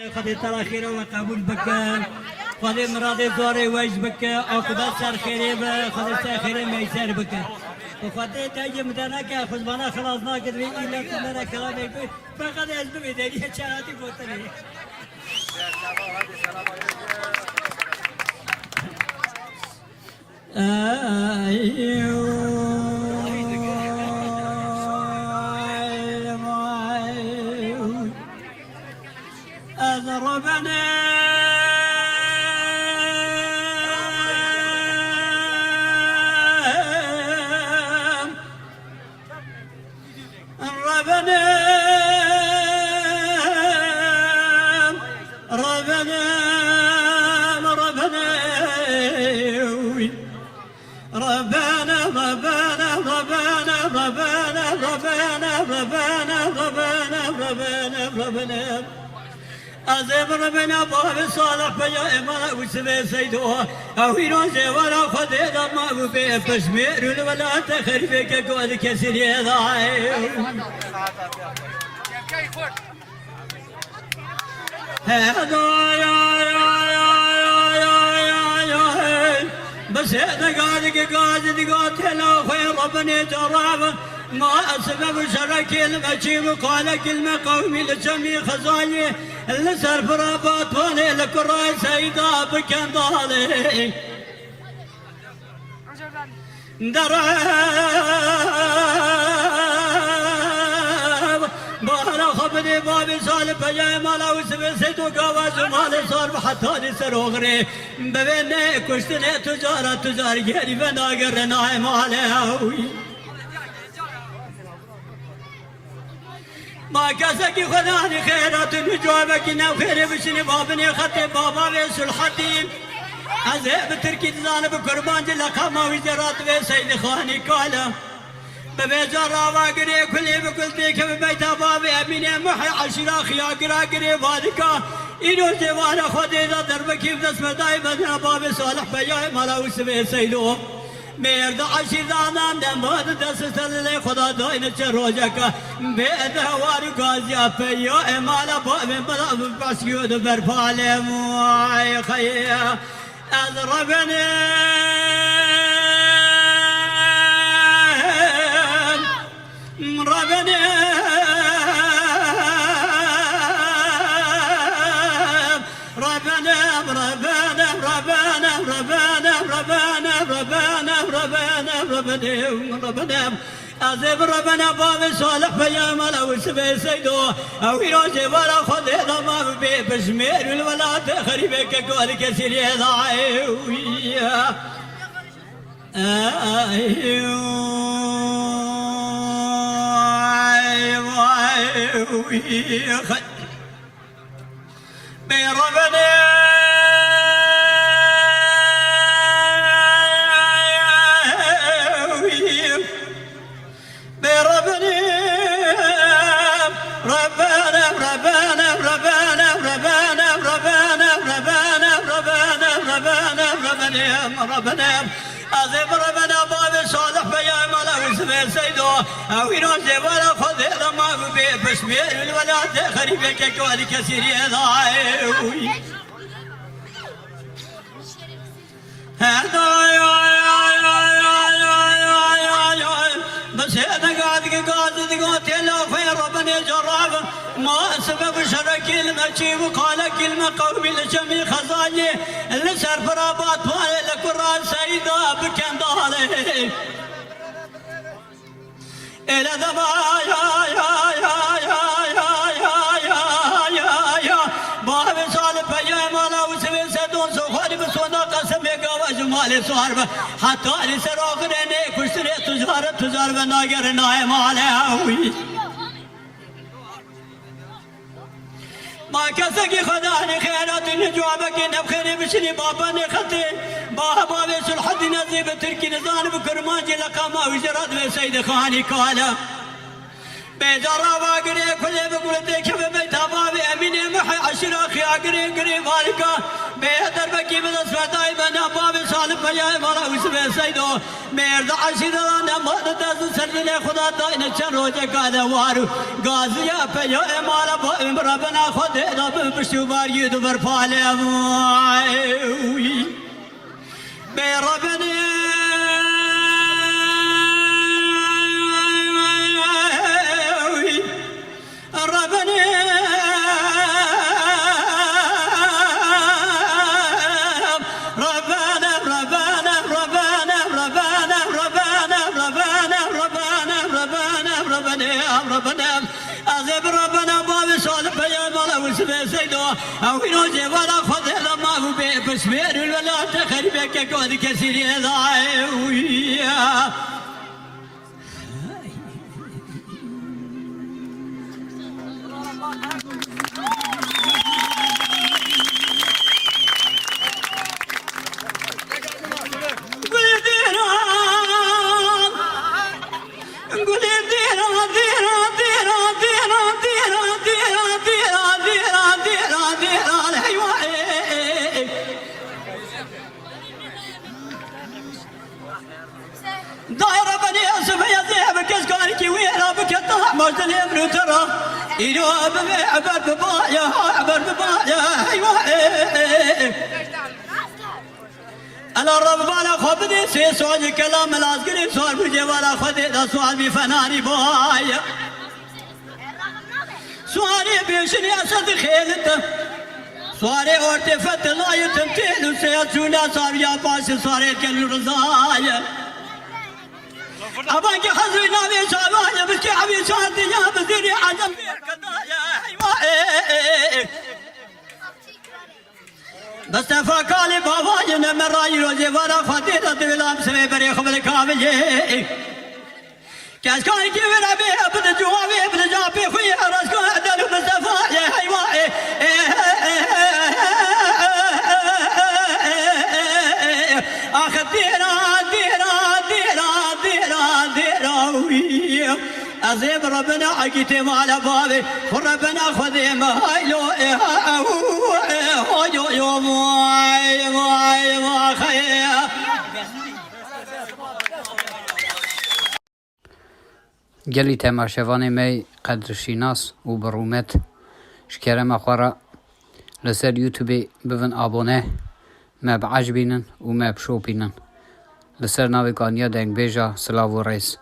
خذي ترى خير وقبول بك خذي مرادي زوري ويش بك عقبات سر خيري خذي سر خيري ميسر بك وخذي تاجي مدنك خزبانا خلاصنا قدري إلا كنا كلامي فقد أجدو بدنيا شراتي بوتني ربنا ربنا ربنا ربنا ربنا ربنا ربنا ربنا ربنا ربنا ربنا ربنا أزم ربنا باب صالح بيا إمام وسبي سيدوها أويرون زوارا خديدا ما ببي بشمير ولا تخربك كود كسر يضاعي هذا يا بس هذا قاعد لا خير ربنا جرابه ما أسبب شرك المجيب وقال كلمة قومي لجميع خزاني اللي سر برابط ولي لكراي سيدا بكن ضالي دراب بانا خبري بابي صالح بجاي مالا وسبي سيدو قواز مالي صار حتى سروغري ببيني كشتني تجار جيري بناقر ناي مالي ما كسك خداني خيرات وجوابك نوخيري بشني بابني خطي بابا ويسو الحتيم عزيب تركي تزان بقربان جلقا ما وزارات ويسيد خاني كالا ببيجار واقري كلي بكل ديك ببيتا بابي أميني محي عشرا خياقرا قري بادكا إنو جوانا خودي ذا دربكي بدس مداي بدنا بابي صالح بياي مالا وسبي سيدو مرد عشی دانم دماد دست سرلی خدا داین چه روزک بید هواری گازیا پیو امالا با من بلا بسیود برپال موی خیا از ربنا ربنا ربنا ربنا ربنا ربنا ربنا ربنا ربنا أزب ربنا باب صالح بيا ملا وسبي سيدو أو يروج ولا خذ هذا ما بي بشمير الولاد خريبك كل كثير يضاعي بربنا ربنا أزم ربنا باب صالح بيا ملا وسبي سيدو أو يروج ولا خذ هذا ما بي بشمير الولاد خريبك كل كثير يضاعي هذا بس هذا قاعد لا خير ربنا جراب ما سبب شرك المجيب وقال كلمة قومي لجميع خزاني اللي سر برابط مالي لكران سيدا بكن ضالي إلى ذبا يا بابي صالح بيا مالا وسبي سدون سوخاري بسونا قسم يقاوة جمالي صارب حتى لسر آخريني كشتري تجار بناقر ناي مالي هوي ما كسكي خداني خيرات نجوابك نبخيني بشني باباني خطي بابا ويسو الحد نزيب تركي نزان بكرمانجي لقاما وزراد وسيد خاني كالا بيجرى واقري كل بقول تكيف بيتابع بأمين محي عشرة أخي أقري قري مالكا بيهدر بكي من أسفل بنا باب صالح بيا مرا وسبي سيدو مرد عشرة أنا ما ندز سرني خدا داين شروج قال وارو غازيا بيا مالا ربنا خد رب بشوبار يدبر فالي بربنا ربنا أغيب ربنا باب صالح يا مولا وسبي سيدو أو ينوجي ولا خذ ما هو بسمير ولا تخربك كود كثير يا دايرة بني يوسف يا ذئب كسكانك ويا بك الطلع مرتل يمنو ترى إلو عبر ببايا عبر ببايا أيوة أنا الرب بالا خبدي سي سوال كلام العسكري سوال بجي ولا خدي ده سوال بفناني بايا سوالي بيشني أسد خيلته سوالي أورتي فت لا يتمتين وسيسونا صار يا باسي سوالي كل رزايا أبانك حزري نامي شابايا بسكي عبي شاهدي يا بزيري عجب بير كدايا أيوة بس تفاكالي بابايا نمر راي روزي ورا خديدة دولام سمي بري خبل كامل كاسكاني كي ورا بي ابن جوابي ابن جابي خويا راسكو عدلو بصفايا أيوة آخر أزيب ربنا عقيتي على بابي وربنا خذي مهايلو هايو يوم ما خيا گلی تماشاوان می قدرشیناس و برومت شکرم اخوارا لسر یوتیوب بون آبونه ما بعجبینن و ما بشوپینن لسر ناوی کانیا دنگ بیجا سلاو و ریس